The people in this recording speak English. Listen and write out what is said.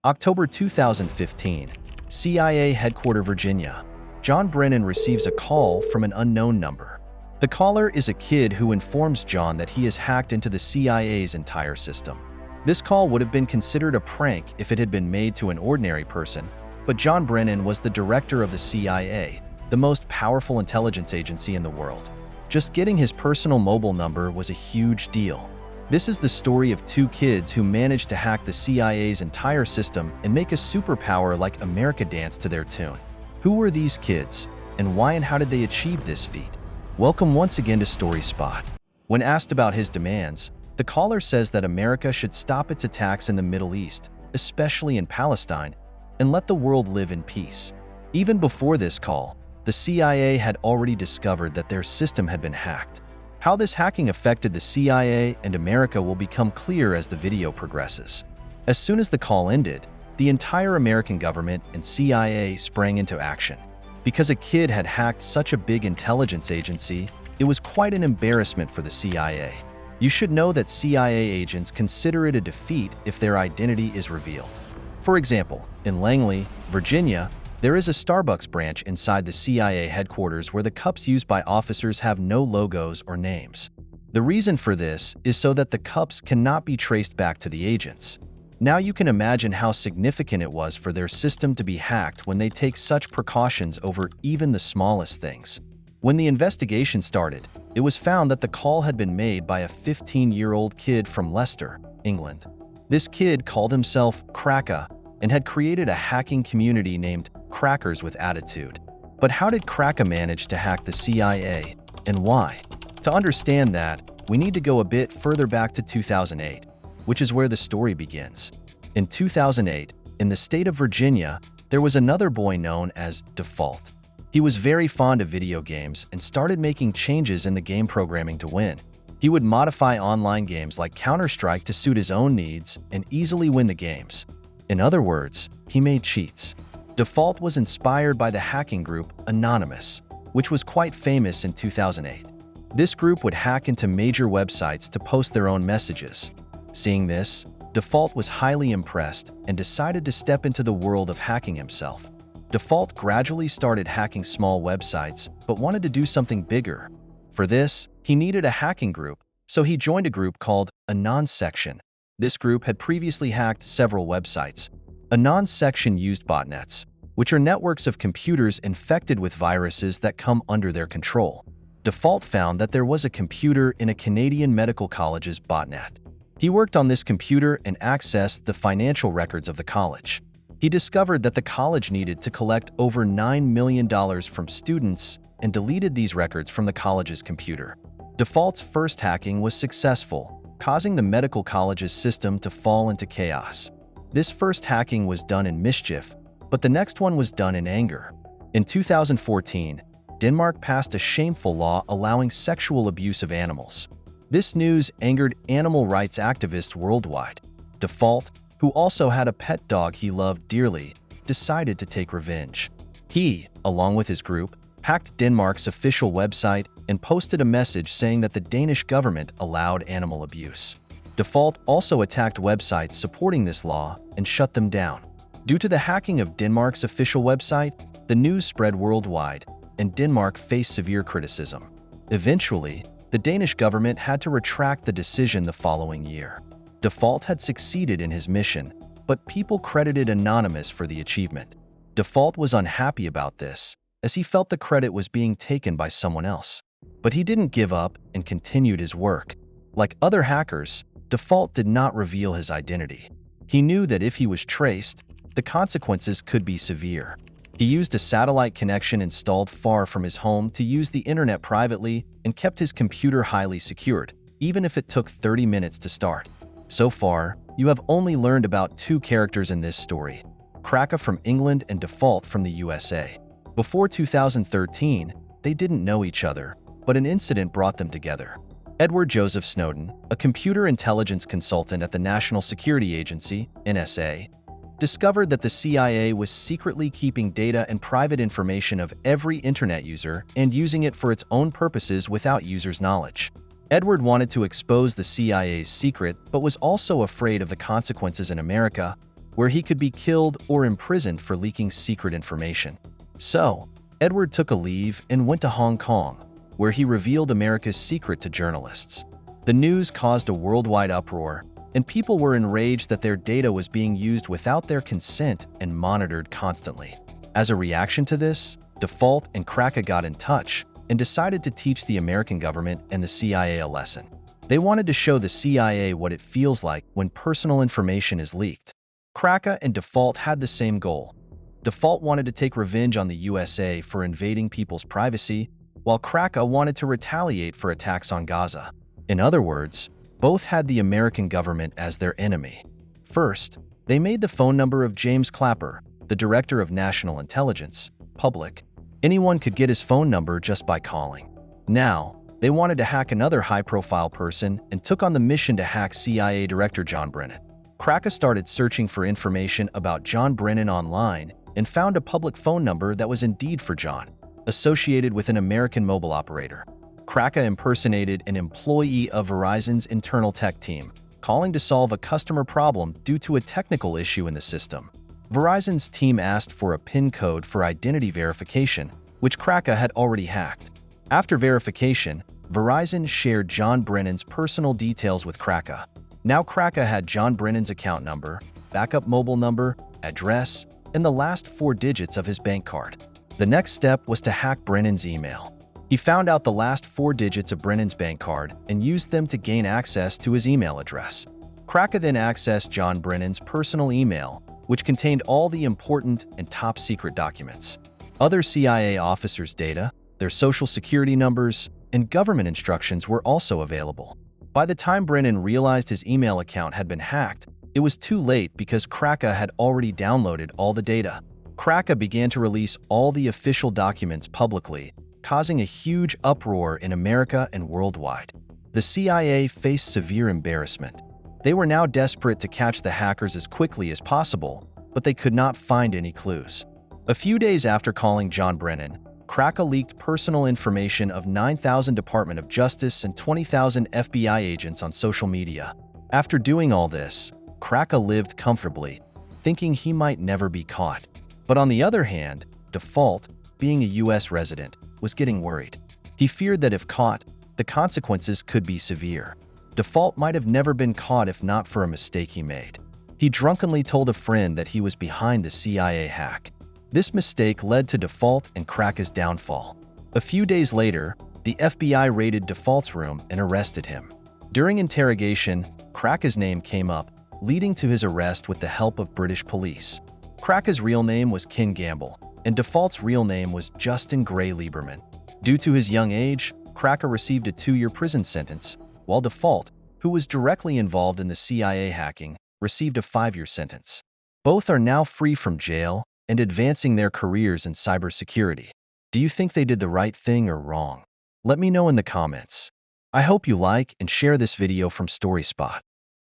October 2015, CIA Headquarters, Virginia. John Brennan receives a call from an unknown number. The caller is a kid who informs John that he has hacked into the CIA's entire system. This call would have been considered a prank if it had been made to an ordinary person, but John Brennan was the director of the CIA, the most powerful intelligence agency in the world. Just getting his personal mobile number was a huge deal. This is the story of two kids who managed to hack the CIA's entire system and make a superpower like America dance to their tune. Who were these kids, and why and how did they achieve this feat? Welcome once again to Story Spot. When asked about his demands, the caller says that America should stop its attacks in the Middle East, especially in Palestine, and let the world live in peace. Even before this call, the CIA had already discovered that their system had been hacked. How this hacking affected the CIA and America will become clear as the video progresses. As soon as the call ended, the entire American government and CIA sprang into action. Because a kid had hacked such a big intelligence agency, it was quite an embarrassment for the CIA. You should know that CIA agents consider it a defeat if their identity is revealed. For example, in Langley, Virginia, there is a Starbucks branch inside the CIA headquarters where the cups used by officers have no logos or names. The reason for this is so that the cups cannot be traced back to the agents. Now you can imagine how significant it was for their system to be hacked when they take such precautions over even the smallest things. When the investigation started, it was found that the call had been made by a 15-year-old kid from Leicester, England. This kid called himself Cracka and had created a hacking community named Crackers with Attitude. But how did Cracka manage to hack the CIA, and why? To understand that, we need to go a bit further back to 2008, which is where the story begins. In 2008, in the state of Virginia, there was another boy known as Default. He was very fond of video games and started making changes in the game programming to win. He would modify online games like Counter-Strike to suit his own needs and easily win the games. In other words, he made cheats. Default was inspired by the hacking group Anonymous, which was quite famous in 2008. This group would hack into major websites to post their own messages. Seeing this, Default was highly impressed and decided to step into the world of hacking himself. Default gradually started hacking small websites, but wanted to do something bigger. For this, he needed a hacking group, so he joined a group called Anon Section. This group had previously hacked several websites. Anon Section used botnets, which are networks of computers infected with viruses that come under their control. Default found that there was a computer in a Canadian medical college's botnet. He worked on this computer and accessed the financial records of the college. He discovered that the college needed to collect over $9 million from students and deleted these records from the college's computer. Default's first hacking was successful, causing the medical college's system to fall into chaos. This first hacking was done in mischief, but the next one was done in anger. In 2014, Denmark passed a shameful law allowing sexual abuse of animals. This news angered animal rights activists worldwide. Default, who also had a pet dog he loved dearly, decided to take revenge. He, along with his group, hacked Denmark's official website and posted a message saying that the Danish government allowed animal abuse. Default also attacked websites supporting this law and shut them down. Due to the hacking of Denmark's official website, the news spread worldwide, and Denmark faced severe criticism. Eventually, the Danish government had to retract the decision the following year. Default had succeeded in his mission, but people credited Anonymous for the achievement. Default was unhappy about this, as he felt the credit was being taken by someone else. But he didn't give up and continued his work. Like other hackers, Default did not reveal his identity. He knew that if he was traced, the consequences could be severe. He used a satellite connection installed far from his home to use the internet privately and kept his computer highly secured, even if it took 30 minutes to start. So far, you have only learned about two characters in this story, Cracka from England and Default from the USA. Before 2013, they didn't know each other, but an incident brought them together. Edward Joseph Snowden, a computer intelligence consultant at the National Security Agency, NSA, discovered that the CIA was secretly keeping data and private information of every internet user and using it for its own purposes without users' knowledge. Edward wanted to expose the CIA's secret, but was also afraid of the consequences in America, where he could be killed or imprisoned for leaking secret information. So, Edward took a leave and went to Hong Kong, where he revealed America's secret to journalists. The news caused a worldwide uproar, and people were enraged that their data was being used without their consent and monitored constantly. As a reaction to this, Default and Cracka got in touch and decided to teach the American government and the CIA a lesson. They wanted to show the CIA what it feels like when personal information is leaked. Cracka and Default had the same goal. Default wanted to take revenge on the USA for invading people's privacy, while Cracka wanted to retaliate for attacks on Gaza. In other words, both had the American government as their enemy. First, they made the phone number of James Clapper, the Director of National Intelligence, public. Anyone could get his phone number just by calling. Now, they wanted to hack another high-profile person and took on the mission to hack CIA Director John Brennan. Cracka started searching for information about John Brennan online and found a public phone number that was indeed for John, associated with an American mobile operator. Cracka impersonated an employee of Verizon's internal tech team, calling to solve a customer problem due to a technical issue in the system. Verizon's team asked for a PIN code for identity verification, which Cracka had already hacked. After verification, Verizon shared John Brennan's personal details with Cracka. Now Cracka had John Brennan's account number, backup mobile number, address, and the last 4 digits of his bank card. The next step was to hack Brennan's email. He found out the last 4 digits of Brennan's bank card and used them to gain access to his email address. Cracka then accessed John Brennan's personal email, which contained all the important and top-secret documents. Other CIA officers' data, their social security numbers, and government instructions were also available. By the time Brennan realized his email account had been hacked, it was too late because Cracka had already downloaded all the data. Cracka began to release all the official documents publicly, causing a huge uproar in America and worldwide. The CIA faced severe embarrassment. They were now desperate to catch the hackers as quickly as possible, but they could not find any clues. A few days after calling John Brennan, Cracka leaked personal information of 9,000 Department of Justice and 20,000 FBI agents on social media. After doing all this, Cracka lived comfortably, thinking he might never be caught. But on the other hand, Default, being a US resident, was getting worried. He feared that if caught, the consequences could be severe. Default might have never been caught if not for a mistake he made. He drunkenly told a friend that he was behind the CIA hack. This mistake led to Default and Cracka's downfall. A few days later, the FBI raided Default's room and arrested him. During interrogation, Cracka's name came up, leading to his arrest with the help of British police. Cracka's real name was Ken Gamble, and Default's real name was Justin Gray Lieberman. Due to his young age, Cracka received a 2-year prison sentence, while Default, who was directly involved in the CIA hacking, received a 5-year sentence. Both are now free from jail and advancing their careers in cybersecurity. Do you think they did the right thing or wrong? Let me know in the comments. I hope you like and share this video from StorySpot.